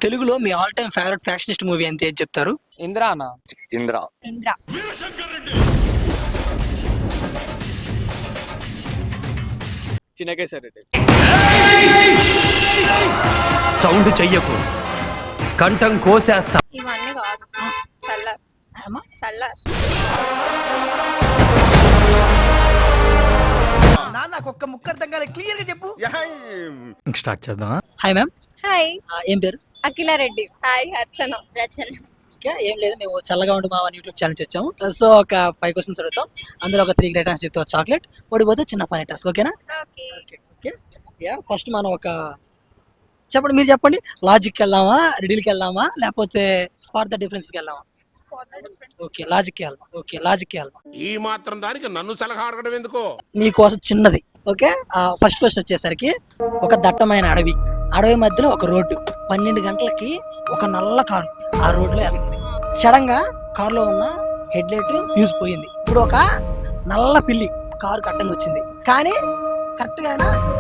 తెలుగులో మీ all time favourite factionist movie అంటే ఏది చెప్తారు? ఇంద్రానా? ఇంద్ర. ఇంద్ర. చిన్నకేశ్వరరెడ్డి. సౌండ్ చెయ్యకు, కంఠం కోసేస్తా. ఇవన్నీ కాదు. సల్లార్. ఏమ్మా? సల్లార్. నాకు ఒక్క ముక్క అర్థం కాలే, క్లియర్ గా చెప్పు. స్టార్ట్ చేద్దాం. Hi ma'am. హాయ్. ఏం పేరు? అఖిలారెడ్డి. హాయ్ రచన. రచన. ఓకే, ఏం లేదు, మేము చల్లగా ఉండి మావని యూట్యూబ్ ఛానల్ వచ్చాము. సో ఒక 5 క్వశ్చన్స్ అడుగుతాం, అందులో ఒక 3 గ్రేట్ ఆన్సర్ చెప్తాం. చాక్లెట్ ఓడిపోతే చిన్న ఫనీ టాస్క్. ఓకేనా? ఓకే. ఓకే. యా, ఫస్ట్ మనం ఒక చెప్పండి, మీరు చెప్పండి. లాజిక్కి వెళ్దామా, రిడిల్కి వెళ్దామా, లేకపోతే స్పాట్ ద డిఫరెన్స్కి వెళ్దామా? ఓకే, లాజిక్కి వెళ్దాం. ఓకే, లాజిక్కి వెళ్దాం. ఈ మాత్రం దానికి నన్ను సలహా అడగడం ఎందుకో. మీకోసం చిన్నది. ఓకే, ఫస్ట్ క్వశ్చన్ వచ్చేసరికి, ఒక దట్టమైన అడవి మధ్యలో ఒక రోడ్డు. 12 గంటలకి ఒక నల్ల కారు ఆ రోడ్లో వెళ్తుంది. సడన్ గా కారులో ఉన్న హెడ్ లైట్ ఫ్యూజ్ పోయింది. ఇప్పుడు ఒక నల్ల పిల్లి కారు కట్టంగా వచ్చింది, కానీ కరెక్ట్ గా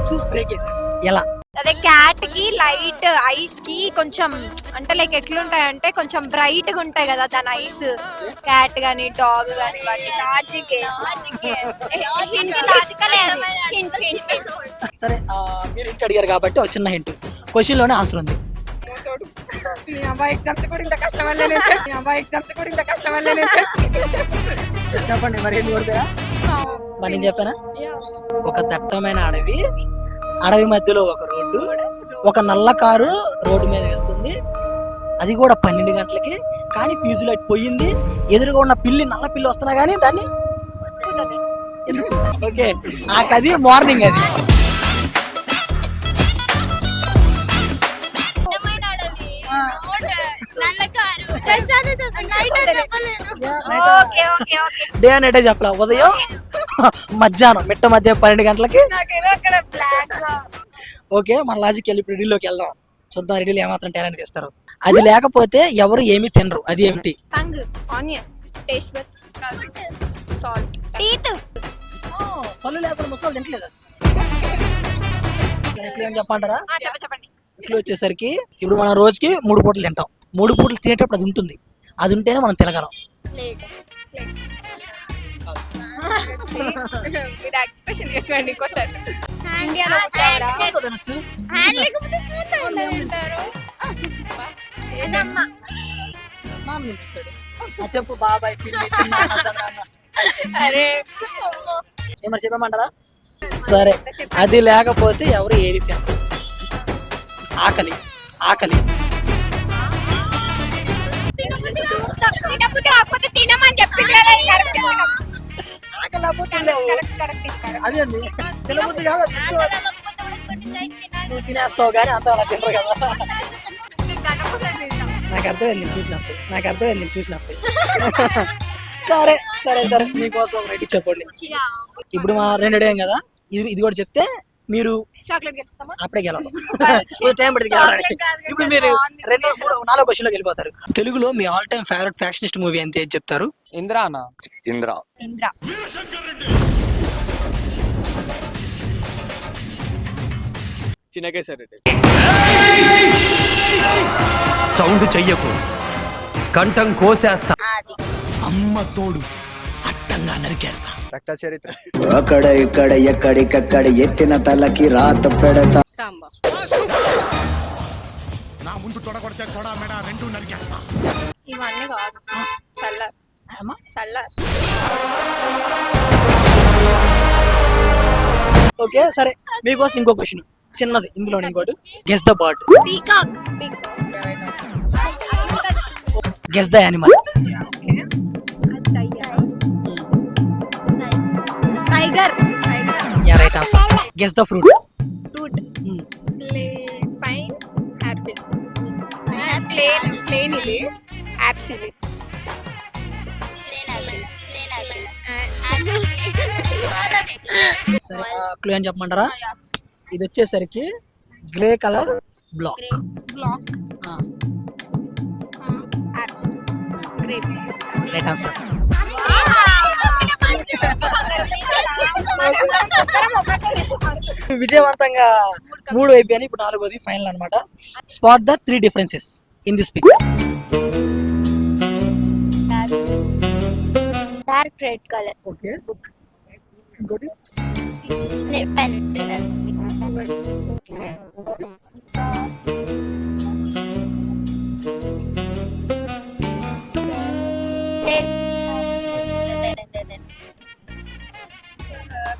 చూసి బ్రేక్ వేసాడు. ఎలా? అదే క్యాట్ కి లైట్ ఐస్ కి కొంచెం అంటే లైక్ ఎట్లుంటాయంటే కొంచెం బ్రైట్ గా ఉంటాయి కదా దాని ఐస్. క్యాట్ గానీ డాగ్ గానీ సరే, మీరు హింట్ అడిగారు కాబట్టి ఒక చిన్న హింట్. క్వశ్చన్ లోనే ఆన్సర్ ఉంది. చెప్పండి మరి, ఏం కొడతారా? మరి నేను చెప్పానా? ఒక దట్టమైన అడవి మధ్యలో ఒక రోడ్డు, ఒక నల్ల కారు రోడ్డు మీద వెళ్తుంది. అది కూడా 12 గంటలకి, కానీ ఫ్యూజ్ లైట్ పోయింది. ఎదురుగా ఉన్న నల్ల పిల్లి వస్తున్నా కానీ దాన్ని ఎందుకు? ఓకే, అది మార్నింగ్. అది డే అనేటే చెప్పలా, ఉదయం మధ్యాహ్నం మిట్ట మధ్య 12 గంటలకి. ఓకే, మన లాజిక్ వెళ్ళి ఇప్పుడు రిడిల్లోకి వెళ్దాం. చూద్దాం రిడిల్ ఏమాత్రం టాలెంట్ తీస్తారు. అది లేకపోతే ఎవరు ఏమీ తినరు, అది ఏమిటి? Tongue, onion, taste buds, salt, teeth. పళ్ళు లేకుండా ముసలి తింటలేదా? ఏం చెప్పంటారా? చెప్పండి. ఇట్లు వచ్చేసరికి ఇప్పుడు మనం రోజుకి 3 పూటలు తింటాం. 3 పూటలు తినేటప్పుడు అది ఉంటుంది. అది ఉంటేనే మనం తినగలం. చెప్పు బాబాయ్, ఏమన్నా చెప్పమంటారా? సరే, అది లేకపోతే ఎవరు ఏది తినరు. ఆకలి. ఆకలి అదే అండి, తినబుద్ధి కాదు, నువ్వు తినేస్తావు కానీ అంత అలా తినరు కదా. నాకు అర్థమైంది నేను చూసినప్పుడు. సరే సరే సరే, మీకోసం రెడీ చెప్పండి. ఇప్పుడు మా 2 అడిగాం కదా, ఇది కూడా చెప్తే మీరు అప్పుడే గెలవాలి. టైం పడుతుంది గెలవడానికి. ఇప్పుడు మీరు 2, 3, 4 క్వశ్చన్లోకి వెళ్ళిపోతారు. తెలుగులో మీ all time favourite factionist movie అంటే ఏది చెప్తారు? ఇంద్రానా? ఇంద్ర. ఇంద్ర. చిన్నకేశ్వరరెడ్డి. సౌండ్ చెయ్యకు, కంఠం కోసేస్తా. అమ్మ తోడు అట్టంగా నరికేస్తా. రక్త చరిత్ర. అక్కడ ఇక్కడ ఎక్కడికక్కడ ఎత్తిన తలకి రాత పెడతా. సాంబా. నా ముందు తొడగొడితే తొడ మెడ 2 నరికేస్తా. ఇవన్నీ కాదు. సల్లార్. సల్లార్. ఓకే, సరే, మీకోసం ఇంకో క్వశ్చన్ చిన్నది. ఇందులో ఇంకోటి. Guess the bird. Peacock. Guess the animal. Tiger. Yeah, right answer. Guess the fruit. Fruit. Pineapple. Plain ఇది. యాప్స్ ఇవి. సరే, క్లూ ఏం చెప్పమంటారా? ఇది వచ్చేసరికి గ్రే కలర్ బ్లాక్. యాప్స్. గ్రేప్స్. Right answer. విజయవంతంగా 3 అయిపోయాయి, ఇప్పుడు 4వది ఫైనల్ అన్నమాట. Spot the 3 differences in this pic. Dark red colour okay, ఇంకోటి పెన్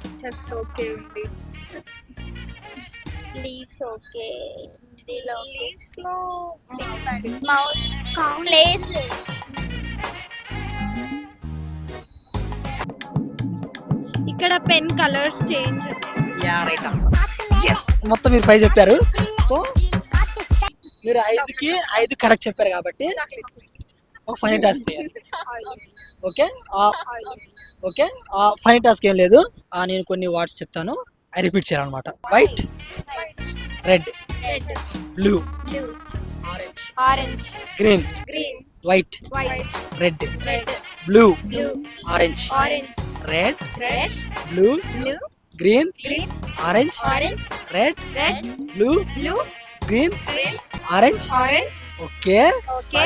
పిక్చర్స్ ఓకే ఉంది. లీవ్స్ ఓకే లీవ్స్ లో మౌస్ ప్లేస్ ఇక్కడ pen colours change. Yeah right answer. yes మొత్తం మీరు 5 చెప్పారు. సో మీరు 5కి 5 కరెక్ట్ చెప్పారు కాబట్టి ఒక ఫనీ టాస్క్ చేయాలి. ఓకే ఓకే, ఫనీ టాస్క్ ఏం లేదు. నేను కొన్ని వర్డ్స్ చెప్తాను, అవి రిపీట్ చేయాలన్నమాట. White, red, blue, orange, orange, green, green, white, white, red, red, blue, blue, orange, orange, red, red, blue, blue, green, green, orange, orange, red, red, blue, blue, green, green, orange. Orange. Okay okay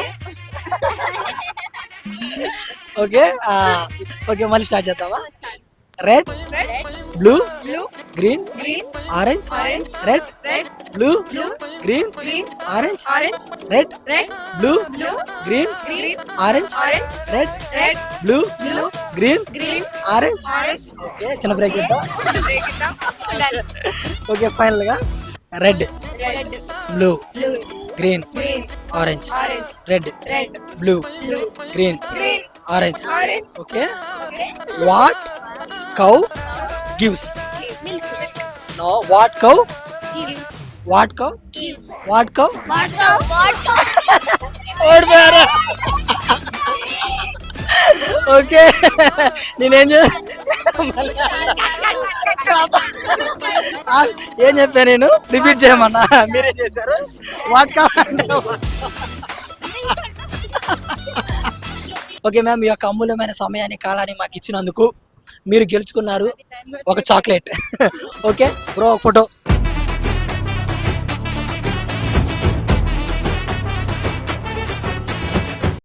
okay okay, మళ్ళీ start చేద్దామా? Red, red, blue, blue, green, green, orange, orange, red, red, blue, blue, green, green, orange, orange, red, red, blue, blue, green, green, orange, orange, red, red, blue, blue, green, green, orange. Orange. Okay, చిన్న break ఇద్దాం. Break it down. Done. Okay, final గా red, Red, blue, blue, green, green, orange, orange, red, red, blue, blue, green, green, orange. orange. Okay, Okay. What cow gives? Milk no, what cow, Gives. What cow, gives what cow. Water ఓడిపోయారు. Okay, నేనేం ఏం చెప్పాను నేను? Repeat చేయమన్నా, మీరేం చేశారు? What కావాలంటే okay ma'am, మీ యొక్క అమూల్యమైన సమయాన్ని కాలాన్ని మాకు ఇచ్చినందుకు మీరు గెలుచుకున్నారు ఒక చాక్లెట్. ఓకే బ్రో, ఒక ఫోటో.